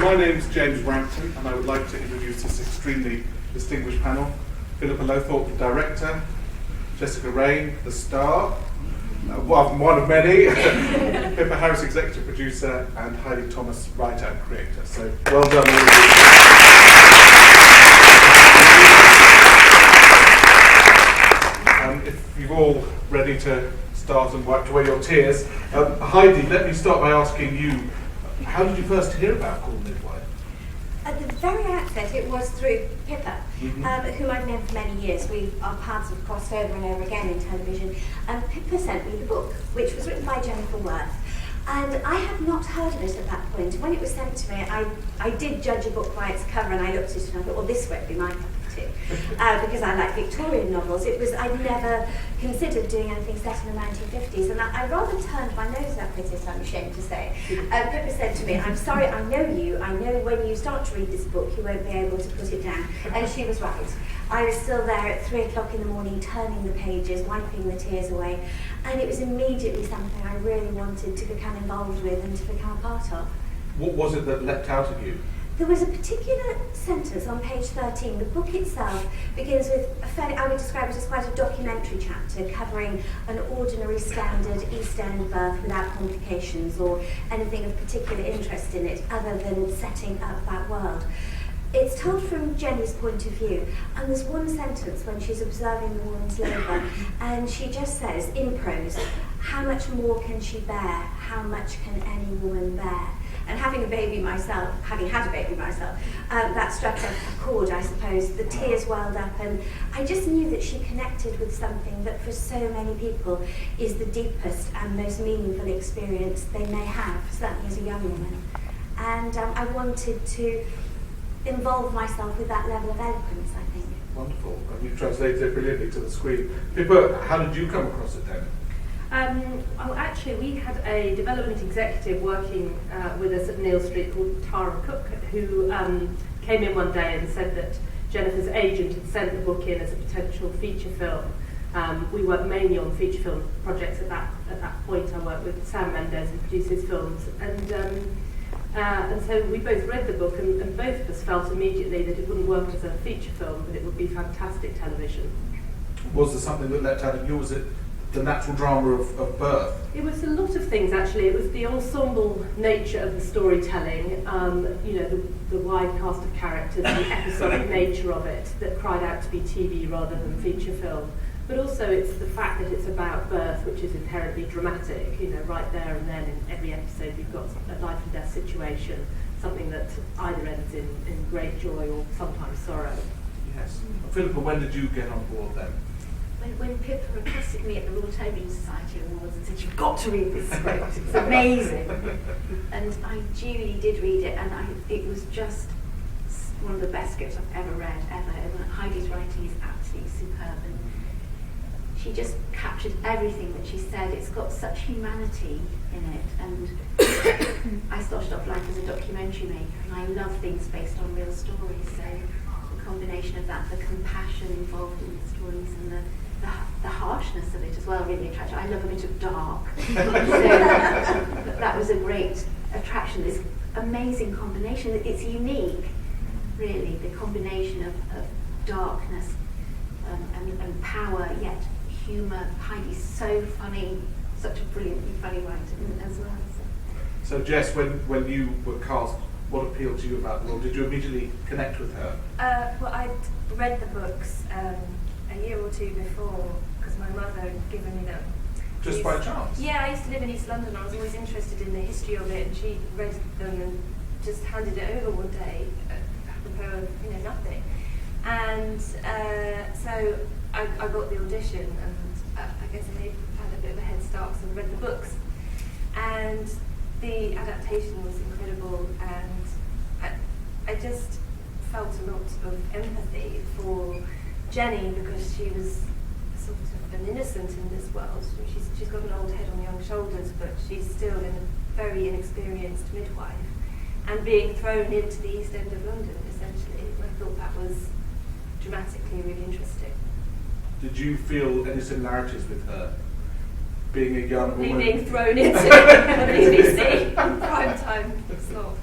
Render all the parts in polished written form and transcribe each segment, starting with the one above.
my name's James Rampton, and I would like to introduce this extremely distinguished panel. Philippa Lowthorpe, the director, Jessica Rain, the star, one of many, Pippa Harris, executive producer, and Heidi Thomas, writer and creator. So well done, all of you. If you're all ready to start and wipe away your tears, Heidi, let me start by asking you, how did you first hear about Called Midwife? At the very outset, it was through Pippa, whom I've known for many years. Our paths have crossed over and over again in television. And Pippa sent me the book, which was written by Jennifer Worth. And I had not heard of it at that point. When it was sent to me, I did judge a book by its cover, and I looked at it and I thought, well, this won't be my cup of tea, because I like Victorian novels. I'd never considered doing anything set in the 1950s, and I rather turned my nose up at it, I'm ashamed to say. Pippa said to me, I'm sorry, I know you. I know when you start to read this book, you won't be able to put it down. And she was right. I was still there at 3 o'clock in the morning, turning the pages, wiping the tears away, and it was immediately something I really wanted to become involved with and to become a part of. What was it that leapt out at you? There was a particular sentence on page 13. The book itself begins with I would describe it as quite a documentary chapter covering an ordinary standard East End birth without complications or anything of particular interest in it other than setting up that world. It's told from Jenny's point of view, and there's one sentence when she's observing the woman's labour, and she just says, in prose, how much more can she bear? How much can any woman bear? And having had a baby myself, that struck a chord, I suppose. The tears welled up, and I just knew that she connected with something that for so many people is the deepest and most meaningful experience they may have, certainly as a young woman. And I wanted to involve myself with that level of eloquence, I think. Wonderful. And you've translated it brilliantly to the screen. Pippa, how did you come across it then? Well, actually, we had a development executive working with us at Neal Street called Tara Cook, who came in one day and said that Jennifer's agent had sent the book in as a potential feature film. We worked mainly on feature film projects at that point. I worked with Sam Mendes, who produces films, and so we both read the book, and both of us felt immediately that it wouldn't work as a feature film, but it would be fantastic television. Was there something that leapt out at you? Was it the natural drama of birth? It was a lot of things, actually. It was the ensemble nature of the storytelling, the wide cast of characters, the episodic nature of it that cried out to be TV rather than feature film. But also it's the fact that it's about birth, which is inherently dramatic, right there and then in every episode you've got a life and death situation, something that either ends in great joy or sometimes sorrow. Yes. Philippa, when did you get on board then? When Pippa requested me at the Royal Television Society Awards and said, you've got to read this script, it's amazing. And I duly did read it, and it was just one of the best scripts I've ever read, ever. And Heidi's writing is absolutely superb, and she just captured everything that she said. It's got such humanity in it, and I started off life as a documentary maker, and I love things based on real stories, so the combination of that, the compassion involved in the stories, and the harshness of it as well really attracted. I love a bit of dark. So that was a great attraction, this amazing combination. It's unique, really, the combination of darkness and power, yet humour. Heidi's so funny, such a brilliantly funny writer as well. So Jess, when you were cast, what appealed to you about the role? Did you immediately connect with her? Well, I'd read the books a year or two before, because my mother had given me them. Just by chance? Yeah, I used to live in East London. I was always interested in the history of it, and she read them and just handed it over one day, apropos of nothing. And so I got the audition, and I guess I had a bit of a head start because I read the books. And the adaptation was incredible, and I just felt a lot of empathy for Jenny, because she was sort of an innocent in this world. She's got an old head on young shoulders, but she's still a very inexperienced midwife, and being thrown into the East End of London, essentially. I thought that was dramatically really interesting. Did you feel any similarities with her? being a young Me woman? being thrown into the BBC prime time slot.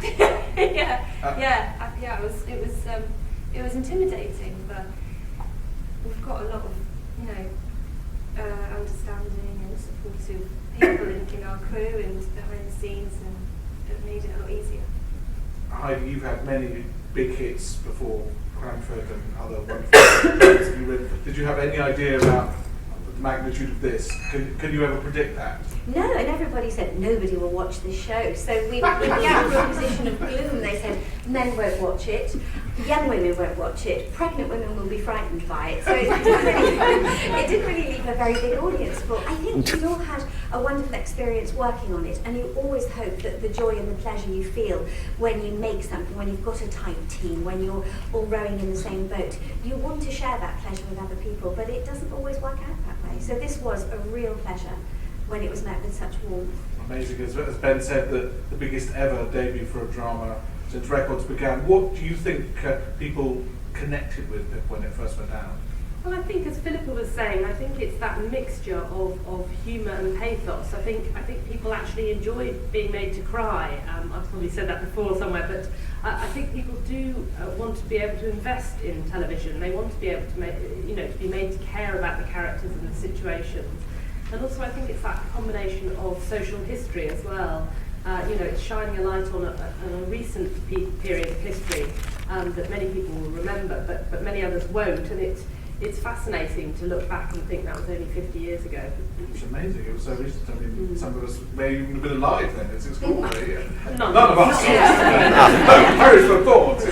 It was intimidating, but we've got a lot of, understanding and supportive people in our crew and behind the scenes, and it made it a lot easier. Heidi, you've had many big hits before, Cranford and other wonderful films. Did you have any idea about the magnitude of this? Can you ever predict that? No, and everybody said nobody will watch this show. So we were in the actual position of gloom. They said men won't watch it, young women won't watch it, pregnant women will be frightened by it. So it didn't really leave a very big audience. But I think we all had a wonderful experience working on it, and you always hope that the joy and the pleasure you feel when you make something, when you've got a tight team, when you're all rowing in the same boat, you want to share that pleasure with other people, but it doesn't always work out that way. So this was a real pleasure when it was met with such warmth. Amazing. As Ben said, the biggest ever debut for a drama since records began. What do you think people connected with when it first went down? Well, I think, as Philippa was saying, I think it's that mixture of humour and pathos. I think people actually enjoy being made to cry. I've probably said that before somewhere, but I think people do want to be able to invest in television. They want to be able to to be made to care about the characters and the situations. And also, I think it's that combination of social history as well. It's shining a light on a recent period of history that many people will remember, but many others won't. And it's fascinating to look back and think that was only 50 years ago. It's amazing. It was so recent. I mean, some of us may even have been alive then. It's extraordinary. None of us. Perish for thought.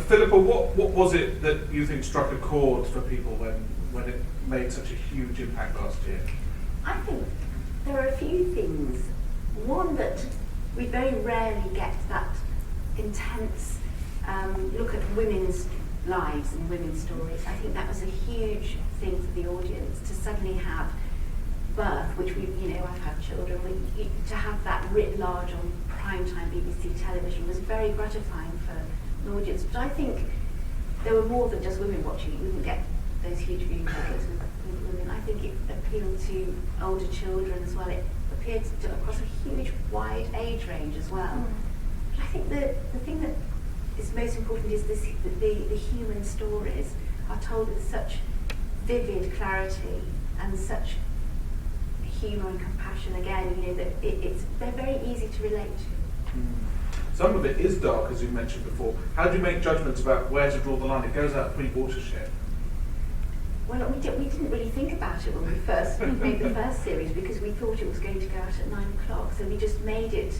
Philippa, what was it that you think struck a chord for people when it made such a huge impact last year? I think there are a few things. One, that we very rarely get that intense look at women's lives and women's stories. I think that was a huge thing for the audience to suddenly have birth, which I've had children, to have that writ large on primetime BBC television was very gratifying for an audience. But I think there were more than just women watching it. You wouldn't get those huge viewing figures with women. I think it appealed to older children as well. It appeared to across a huge, wide age range as well. But I think the thing that is most important is the human stories are told with such vivid clarity and such humour and compassion. Again, that they're very easy to relate to. Some of it is dark, as you mentioned before. How do you make judgments about where to draw the line? It goes out pre-watershed. Well, we didn't really think about it when we first made the first series, because we thought it was going to go out at 9 o'clock. So we just made it